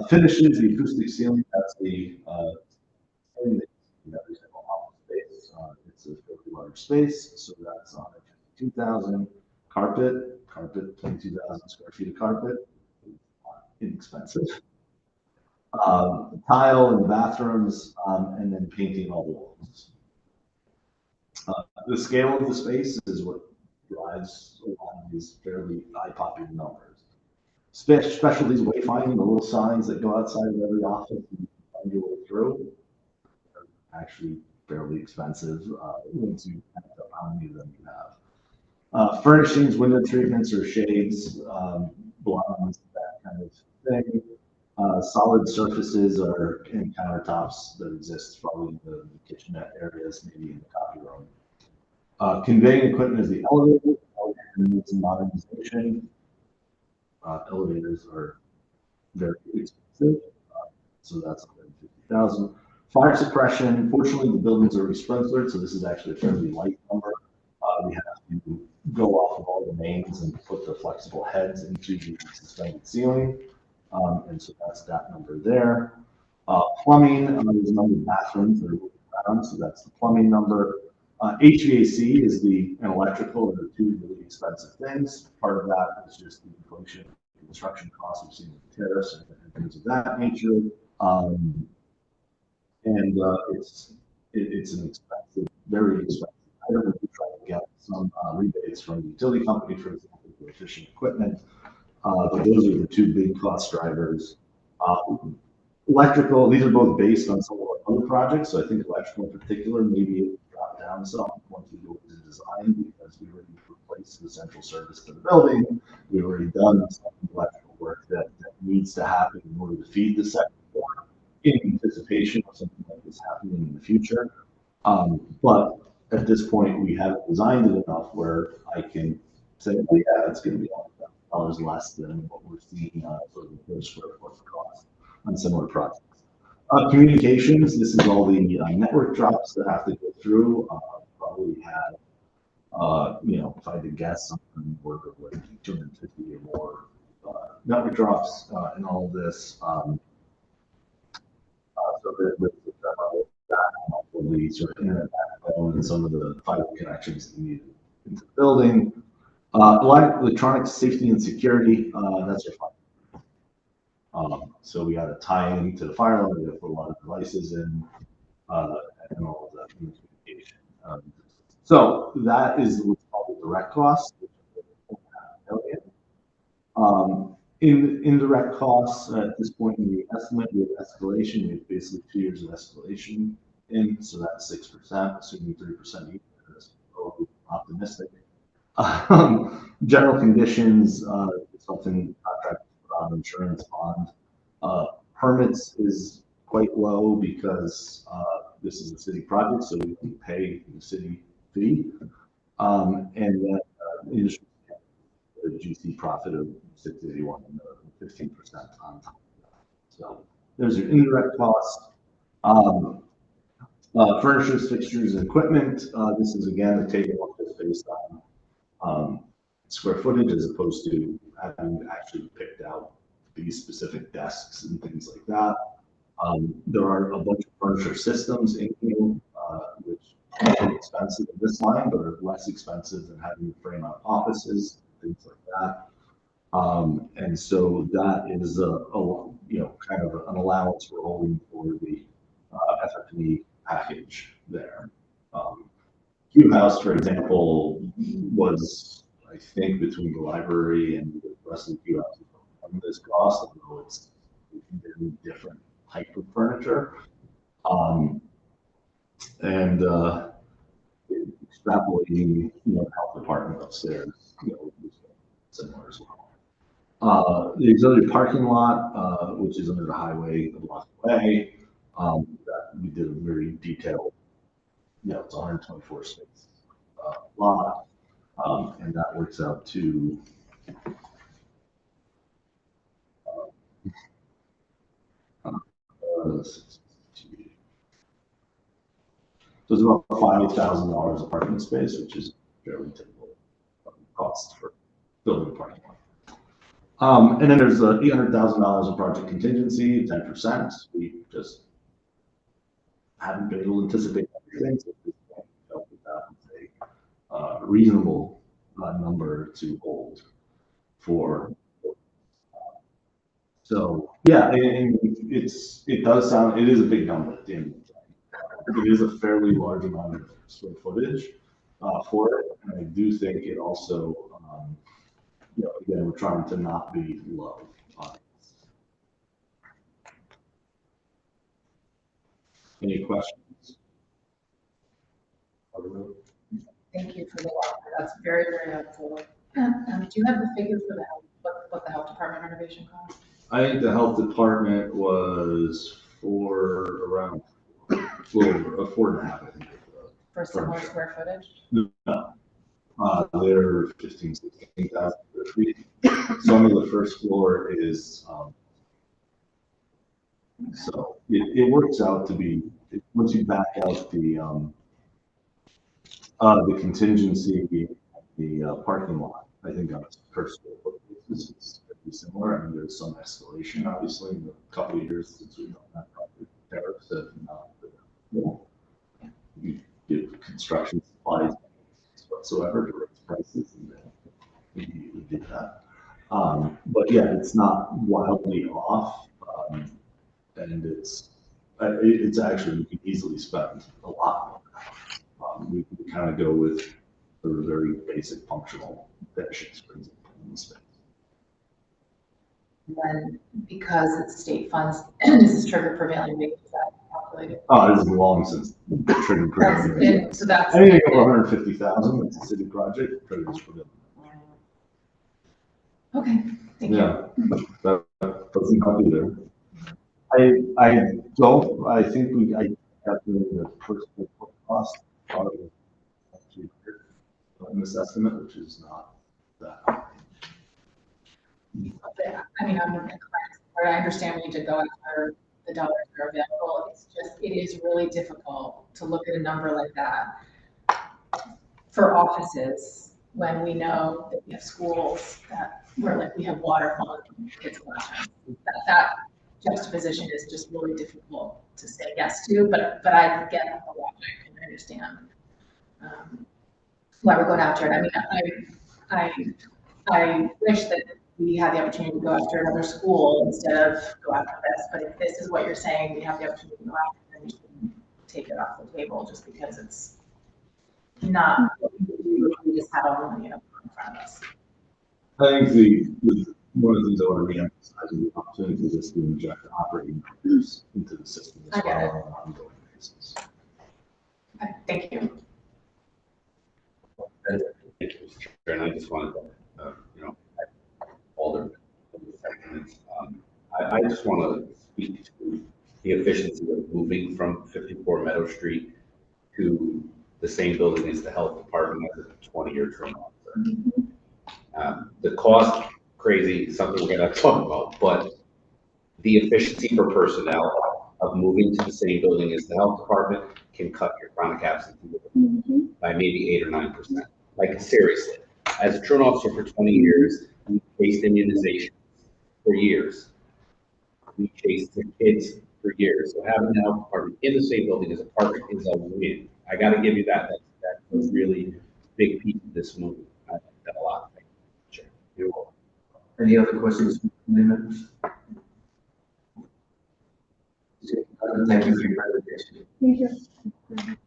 S8: Finishes, the acoustic ceiling, that's the ceiling that you have every single office space. It's a fairly large space, so that's on 52,000. Carpet, 22,000 square feet of carpet. Inexpensive. Tile in the bathrooms, and then painting all the walls. The scale of the space is what drives a lot of these fairly eye-popping numbers. Specialties, wayfinding, the little signs that go outside of every office and find your way through, are actually fairly expensive once you add up how many of them you have. Furnishings, window treatments or shades, blinds, that kind of thing. Solid surfaces are in countertops that exist probably in the kitchenette areas, maybe in the coffee room. Conveying equipment is the elevator. Elevator needs modernization. Elevators are very expensive, so that's 150,000. Fire suppression. Fortunately, the buildings are resprinklered, so this is actually a fairly light number. We have to go off of all the mains and put the flexible heads into the suspended ceiling. And so that's that number there. Plumbing, there's a number of bathrooms that are moving around, so that's the plumbing number. HVAC is and electrical are the two really expensive things. Part of that is just the inflation, construction costs we've seen with tariffs and things of that nature. It's an expensive, very expensive item. We're trying to get some rebates from the utility company, for example, for efficient equipment. But those are the two big cost drivers. Electrical, these are both based on some of our other projects, so I think electrical in particular, maybe it would drop down some once we go into design, because we already replaced the central service to the building. We've already done some electrical work that needs to happen in order to feed the second floor in anticipation of something like this happening in the future. But at this point, we haven't designed it enough where I can say, oh yeah, it's gonna be $100,000 less than what we're seeing sort of the per square foot cost on similar projects. Communications, this is all the network drops that have to go through. Probably have, if I had to guess, something more like 250 or more network drops in all of this. So that with the sort of internet backbone and some of the fiber connections that you need into the building. Electronic safety and security, that's our fire. So we had to tie into the fire line, we had to put a lot of devices in, and all of that communication. So that is what's called the direct cost. In indirect costs, at this point in the estimate, we have escalation. We have basically 2 years of escalation in, so that's 6%, assuming 3% each. That's optimistic. General conditions, something contract insurance bond. Permits is quite low because this is a city project, so we can pay the city fee. And then industry, the GC profit of 681 and 15% on top of that. So there's your indirect costs. Furnitures, fixtures, and equipment. This is again a table just based on square footage as opposed to having actually picked out these specific desks and things like that. There are a bunch of furniture systems in here, which are expensive in this line, but are less expensive than having to frame out offices, things like that. And so that is kind of an allowance we're holding for the FF&E package there. Q House, for example, was, I think, between the library and the rest of the Q House on this cost, although it's a very different type of furniture. And extrapolating, the health department upstairs, similar as well. The auxiliary parking lot, which is under the highway a block away, that we did a very detailed, it's 124 space lot, and that works out to so it's about $5,000 a parking space, which is fairly typical cost for building a parking lot. And then there's $800,000 of project contingency, 10%. We just haven't been able to anticipate everything, so we felt that was a reasonable number to hold for. So yeah, and it is a big number at the end of the day. It is a fairly large amount of square footage for it, and I do think it also, again, we're trying to not be low on it. Any questions?
S3: Thank you for the walk. That's very, very helpful. Do you have the figure for what the health department renovation cost?
S8: I think the health department was around 4.5, I think.
S3: For similar square footage?
S8: No. They're 16,000 square feet. Some of the first floor is, so it works out to be, once you back out the contingency, the parking lot, I think on a per square foot basis, it's pretty similar. I mean, there's some escalation, obviously, in the couple of years since we've done that project. Tariffs have not, you give construction supplies whatsoever to raise prices, and we did that. But yeah, it's not wildly off, and it's actually, we can easily spend a lot more. We can kind of go with the very basic functional finishes, for example, in the space.
S3: And then because it's state funds, does this trigger prevailing wage? Is that calculated?
S8: Oh, this is long since triggered.
S3: So that's.
S8: Anything over 150,000, it's a city project, triggers for them.
S3: Okay, thank you.
S8: Yeah, that doesn't come either. I don't, I think I calculated the first cost part of it. Actually, in this estimate, which is not that.
S3: I mean, I'm inclined, or I understand we need to go after the dollars that are available. It's just, it is really difficult to look at a number like that for offices when we know that we have schools that, where like we have water falling from kids' classrooms. That juxtaposition is just really difficult to say yes to, but I get the logic and I understand why we're going after it. I mean, I wish that we had the opportunity to go after another school instead of go after this, but if this is what you're saying, we have the opportunity to go after, then we can take it off the table just because it's not what we just had all the money in front of us.
S8: I think one of the things I want to reemphasize is the opportunity to just inject operating numbers into the system as
S3: I get it.
S8: well on an ongoing basis.
S3: Okay, thank you.
S9: Thank you, Mr. Chair, and I just wanted to, all the segments. I just want to speak to the efficiency of moving from 54 Meadow Street to the same building as the health department as a 20-year term officer. The cost, crazy, something we're going to talk about, but the efficiency for personnel of moving to the same building as the health department can cut your chronic absentee by maybe 8 or 9%. Like seriously, as a truant officer for 20 years, we chased immunizations for years. We chased the kids for years. So having the health department in the same building as a partner is a win. I got to give you that. That was really big piece of this movie. I like that a lot. Thank you. Sure. You're welcome.
S1: Any other questions from the members? Thank you for your presentation.
S5: Thank you.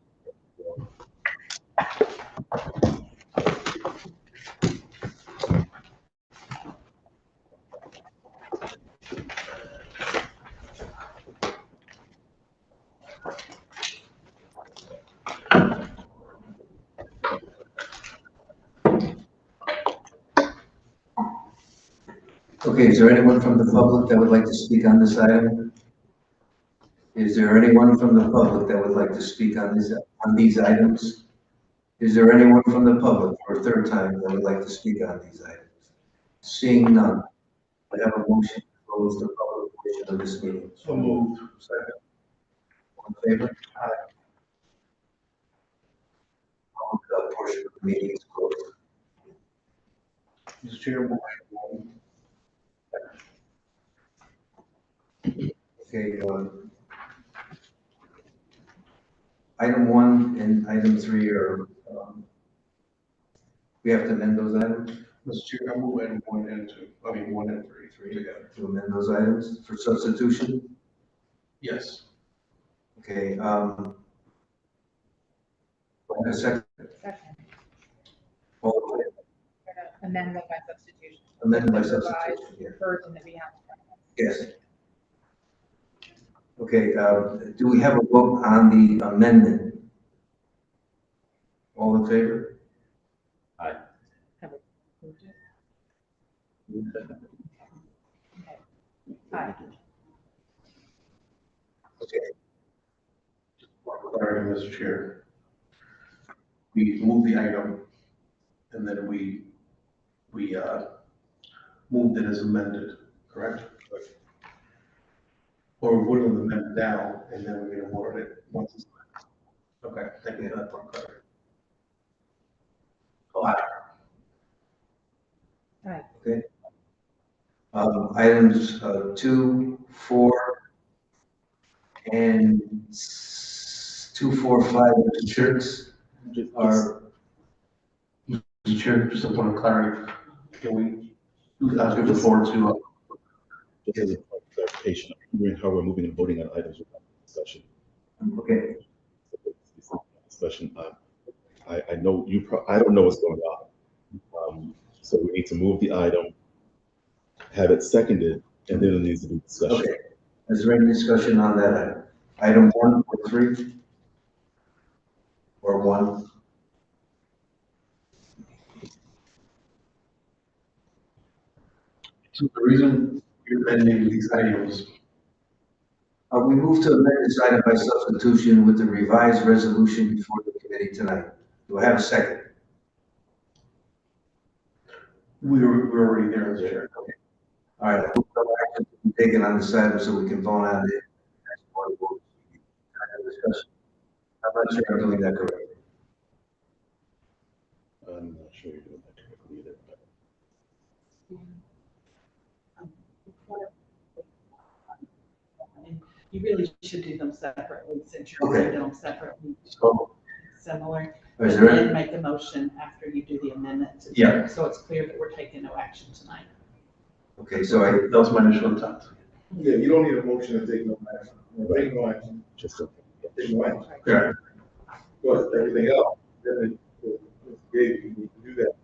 S1: Okay, is there anyone from the public that would like to speak on this item? Is there anyone from the public that would like to speak on these items? Is there anyone from the public for a third time that would like to speak on these items? Seeing none, I have a motion to close the public portion of this meeting.
S6: So moved. Second.
S1: All in favor? Aye. Public portion of the meeting is closed.
S6: Mr. Chair,
S1: Okay, item 1 and item 3 are, we have to amend those items
S6: Mr. Chair, I move item 1 and 2, 1 and 3 together.
S1: to amend those items for substitution.
S6: Yes.
S1: Okay, do I have a second?
S11: Second.
S1: All in favor?
S11: Amendment by substitution.
S1: Amendment by
S11: Revised
S1: substitution, yeah.
S11: version that we have.
S1: Yes. Okay, do we have a vote on the amendment? All in favor?
S11: Have approved it. Aye.
S1: Okay.
S6: Clarity, Mr. Chair. We moved the item and then we moved it as amended, correct? Or we would have amended now and then we're gonna vote on it once it's amended. Okay, thank you for that part, clarity. Oh, aye.
S11: Aye.
S1: Okay. Items 2, 4, and 2, 4, 5, Mr. Church are,
S6: Mr. Chair, just a point of clarity, can we give the floor to,
S10: Just as a point of clarification, I'm wondering how we're moving and voting on items without discussion.
S1: okay,
S10: Discussion. I know I don't know what's going on. So we need to move the item, have it seconded, And then there needs to be discussion.
S1: Okay. Is there any discussion on that item? Item 1 or 3? Or 1?
S6: So the reason we're amending these items,
S1: We move to amend this item by substitution with the revised resolution before the committee tonight. Do I have a second?
S6: we're already there, Mr. Chair.
S1: Okay. All right, no action to be taken on this item so we can vote on it. Next board vote. Discussion. I'm not sure I'm doing that correctly.
S10: I'm not sure you're doing that correctly either.
S12: And you really should do them separately since you're
S1: Okay.
S12: doing them separately,
S1: So,
S12: similar.
S1: is
S12: And
S1: there,
S12: then make the motion after you do the amendment.
S6: Yeah.
S12: So it's clear that we're taking no action tonight.
S1: okay, so
S6: That was my initial intent.
S4: Yeah, you don't need a motion to take no action. Take no action,
S10: Just a,
S4: take no action.
S6: Yeah.
S4: But everything else, then it gave you need to do that.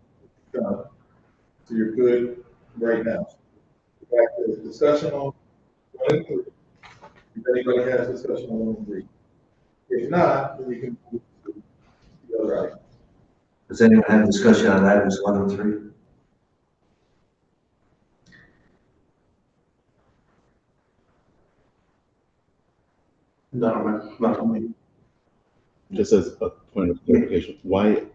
S4: So you're good right now. Back to the discussion on 1 and 3. If anybody has discussion on 1 and 3. If not, then we can move to the other item.
S1: does anyone have discussion on items 1 and 3?
S6: Not on me.
S10: just as a point of clarification, why, I'm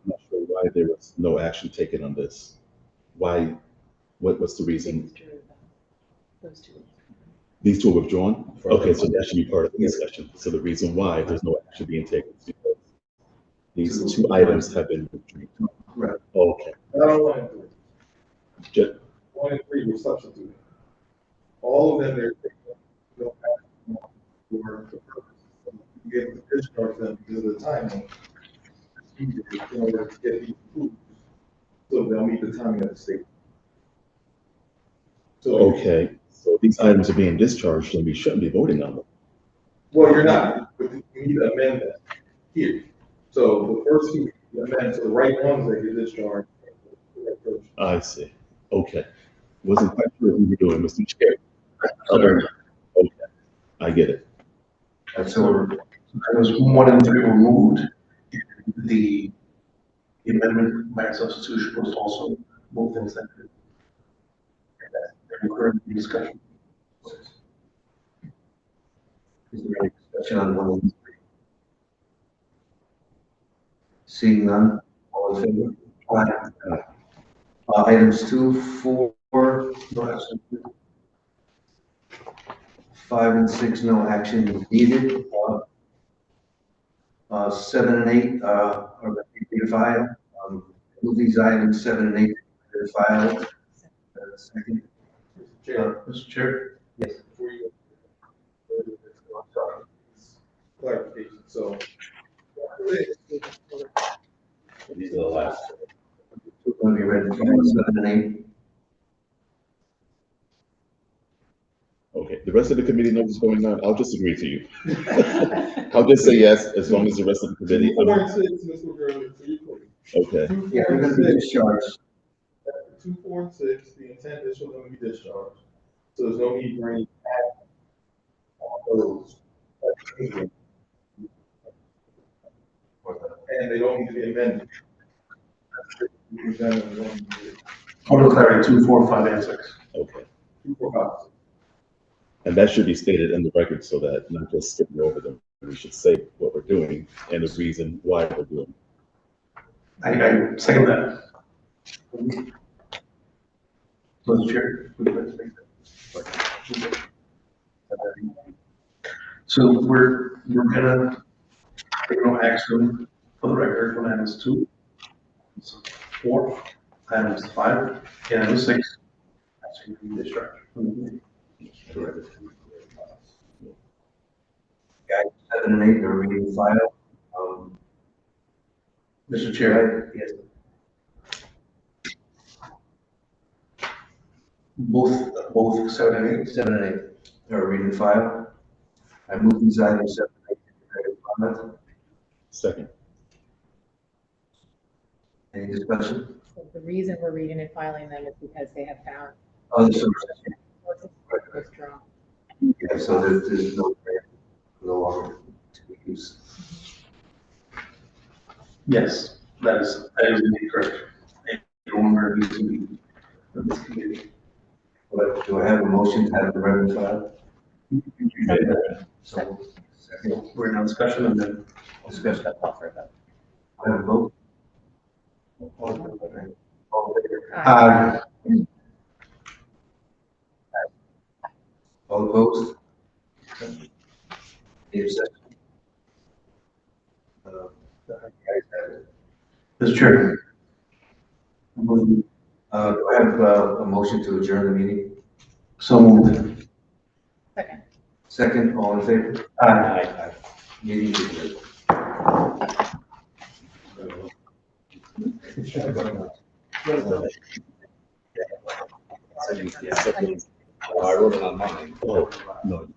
S10: not sure why there was no action taken on this. Why, what's the reason?
S12: Those two.
S10: These two are withdrawn? Okay, so that should be part of the discussion. So the reason why there's no action being taken is because these 2 items have been withdrawn.
S6: Right.
S10: Okay.
S4: Not on 1 and 3.
S10: Just,
S4: 1 and 3 were substituted. All of them, they're taking no action for the purpose of being able to discharge them because of the timing in order to get these approved. So they'll meet the timing of the state. So,
S10: okay, so these items are being discharged and we shouldn't be voting on them.
S4: well, you're not, but you need to amend that here. So the first 2 you amend to the right ones that get discharged.
S10: I see. Okay. Wasn't quite sure what we were doing, Mr. Chair. Okay, I get it.
S6: So items 1 and 3 were moved. The amendment by substitution was also moved and seconded. Current discussion.
S1: Is there any discussion on 1 and 3? Seeing none, all in favor? Aye. Items 2, 4, no action. 5 and 6, no action needed. 7 and 8 are going to be filed. Move these items 7 and 8 to the file. Second.
S6: Mr. Chair?
S1: Yes.
S4: Before you clarification, so.
S9: These are the last.
S1: Going to be ready for 7 and 8.
S10: Okay, the rest of the committee knows what's going on. I'll just agree to you. I'll just say yes, as long as the rest of the committee.
S4: 2, 4, and 6, Mr. Gurley, so you're clear.
S10: Okay,
S4: 2,
S1: Yeah,
S4: 4,
S1: we're going
S4: and
S1: to be
S4: 6,
S1: discharged.
S4: 2, 4, and 6, the intent is for them to be discharged. So there's no need for any action on those. And they don't need to be amended.
S6: Point of clarity, 2, 4, 5, and 6.
S10: okay.
S4: 2, 4, 5, 6.
S10: And that should be stated in the record so that not just skipping over them, we should say what we're doing and the reason why we're doing it.
S6: I second that. Mr. Chair? So we're gonna take no action for the record on items 2, 4, items 5, and items 6. Asking to be discharged.
S1: Guys, 7 and 8 are reading file.
S6: Mr. Chair,
S1: Yes.
S6: both 7 and 8.
S1: 7 and 8 are reading file. I move these items 7 and 8 to the comment.
S10: Second,
S1: Any discussion?
S11: So the reason we're reading and filing them is because they have found
S1: Other sources?
S11: Withdraw.
S1: Yeah, so there's no, no longer to be used.
S6: Yes, that is indeed correct. And no longer needs to be for this committee.
S1: But do I have a motion to have the revenue file? So, second,
S6: We're in discussion and then
S1: discussion. I have a vote. All in favor?
S6: Aye.
S1: All opposed? Any abstention? The ayes have it.
S6: Mr. Chairman.
S1: Do I have a motion to adjourn the meeting?
S6: So moved.
S11: Second.
S1: Second, all in favor?
S6: Aye.
S1: Meeting is adjourned.
S9: I wrote it on mine.
S10: Oh, no.